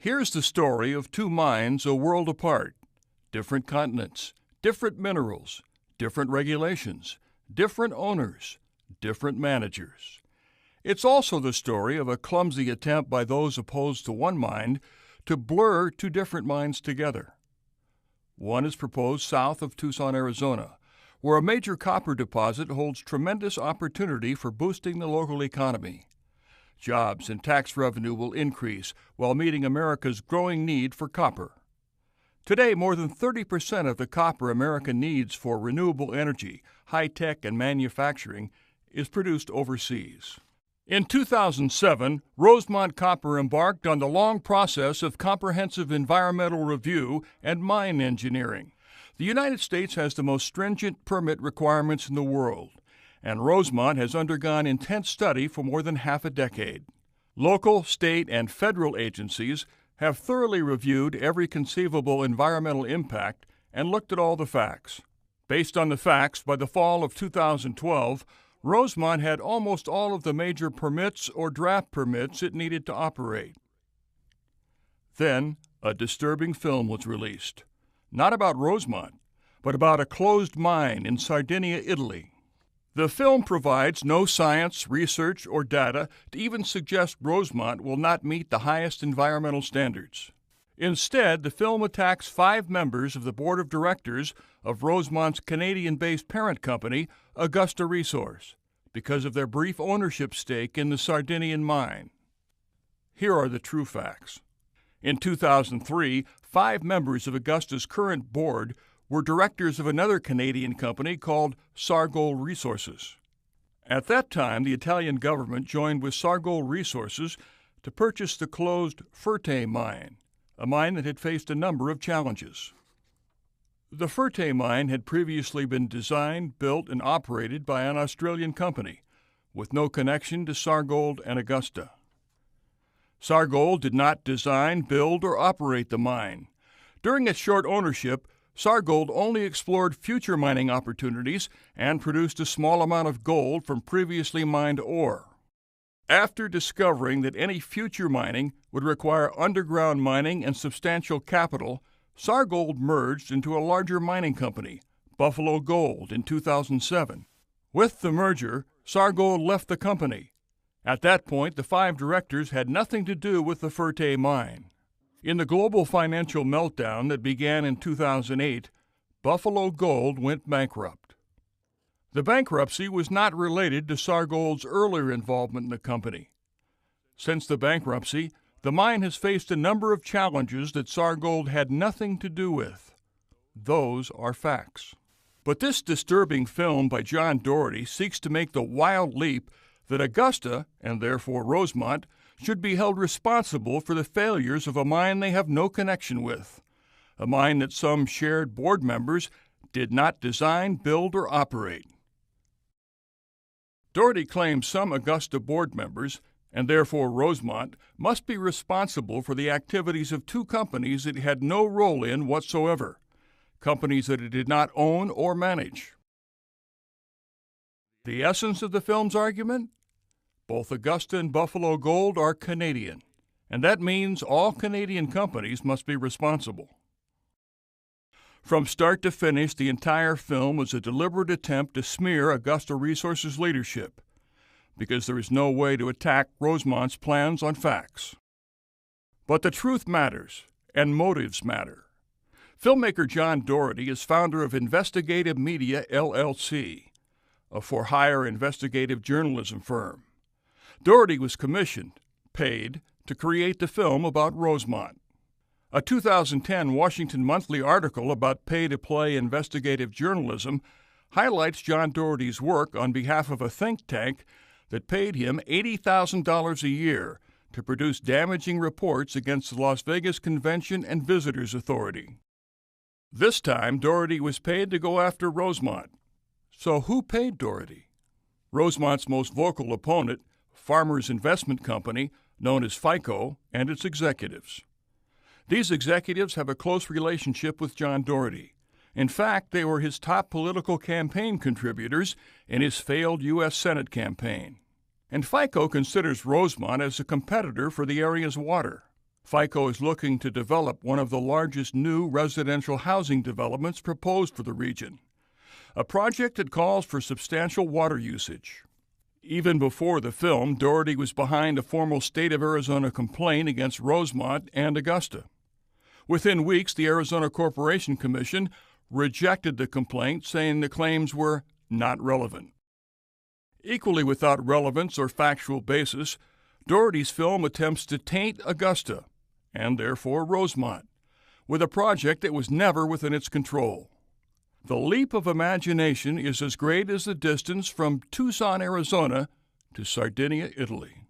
Here's the story of two mines a world apart, different continents, different minerals, different regulations, different owners, different managers. It's also the story of a clumsy attempt by those opposed to one mine to blur two different mines together. One is proposed south of Tucson, Arizona, where a major copper deposit holds tremendous opportunity for boosting the local economy. Jobs and tax revenue will increase while meeting America's growing need for copper. Today, more than 30% of the copper America needs for renewable energy, high-tech, and manufacturing is produced overseas. In 2007, Rosemont Copper embarked on the long process of comprehensive environmental review and mine engineering. The United States has the most stringent permit requirements in the world, and Rosemont has undergone intense study for more than half a decade. Local, state, and federal agencies have thoroughly reviewed every conceivable environmental impact and looked at all the facts. Based on the facts, by the fall of 2012, Rosemont had almost all of the major permits or draft permits it needed to operate. Then, a disturbing film was released, not about Rosemont, but about a closed mine in Sardinia, Italy. The film provides no science, research, or data to even suggest Rosemont will not meet the highest environmental standards. Instead, the film attacks 5 members of the board of directors of Rosemont's Canadian-based parent company, Augusta Resource, because of their brief ownership stake in the Sardinian mine. Here are the true facts. In 2003, 5 members of Augusta's current board were directors of another Canadian company called Sargold Resources. At that time, the Italian government joined with Sargold Resources to purchase the closed Ferte mine, a mine that had faced a number of challenges. The Ferte mine had previously been designed, built, and operated by an Australian company, with no connection to Sargold and Augusta. Sargold did not design, build, or operate the mine. During its short ownership, Sargold only explored future mining opportunities and produced a small amount of gold from previously mined ore. After discovering that any future mining would require underground mining and substantial capital, Sargold merged into a larger mining company, Buffalo Gold, in 2007. With the merger, Sargold left the company. At that point, the 5 directors had nothing to do with the Ferte mine. In the global financial meltdown that began in 2008, Buffalo Gold went bankrupt. The bankruptcy was not related to Sargold's earlier involvement in the company. Since the bankruptcy, the mine has faced a number of challenges that Sargold had nothing to do with. Those are facts. But this disturbing film by John Doherty seeks to make the wild leap that Augusta, and therefore Rosemont, should be held responsible for the failures of a mine they have no connection with, a mine that some shared board members did not design, build, or operate. Doherty claims some Augusta board members, and therefore Rosemont, must be responsible for the activities of 2 companies it had no role in whatsoever, companies that it did not own or manage. The essence of the film's argument? Both Augusta and Buffalo Gold are Canadian, and that means all Canadian companies must be responsible. From start to finish, the entire film was a deliberate attempt to smear Augusta Resources' leadership, because there is no way to attack Rosemont's plans on facts. But the truth matters, and motives matter. Filmmaker John Doherty is founder of Investigative Media, LLC, a for-hire investigative journalism firm. Doherty was commissioned, paid, to create the film about Rosemont. A 2010 Washington Monthly article about pay-to-play investigative journalism highlights John Doherty's work on behalf of a think tank that paid him $80,000 a year to produce damaging reports against the Las Vegas Convention and Visitors Authority. This time, Doherty was paid to go after Rosemont. So who paid Doherty? Rosemont's most vocal opponent, Farmers Investment Company, known as FICO, and its executives. These executives have a close relationship with John Doherty. In fact, they were his top political campaign contributors in his failed U.S. Senate campaign. And FICO considers Rosemont as a competitor for the area's water. FICO is looking to develop one of the largest new residential housing developments proposed for the region, a project that calls for substantial water usage. Even before the film, Doherty was behind a formal state of Arizona complaint against Rosemont and Augusta. Within weeks, the Arizona Corporation Commission rejected the complaint, saying the claims were not relevant. Equally without relevance or factual basis, Doherty's film attempts to taint Augusta, and therefore Rosemont, with a project that was never within its control. The leap of imagination is as great as the distance from Tucson, Arizona, to Sardinia, Italy.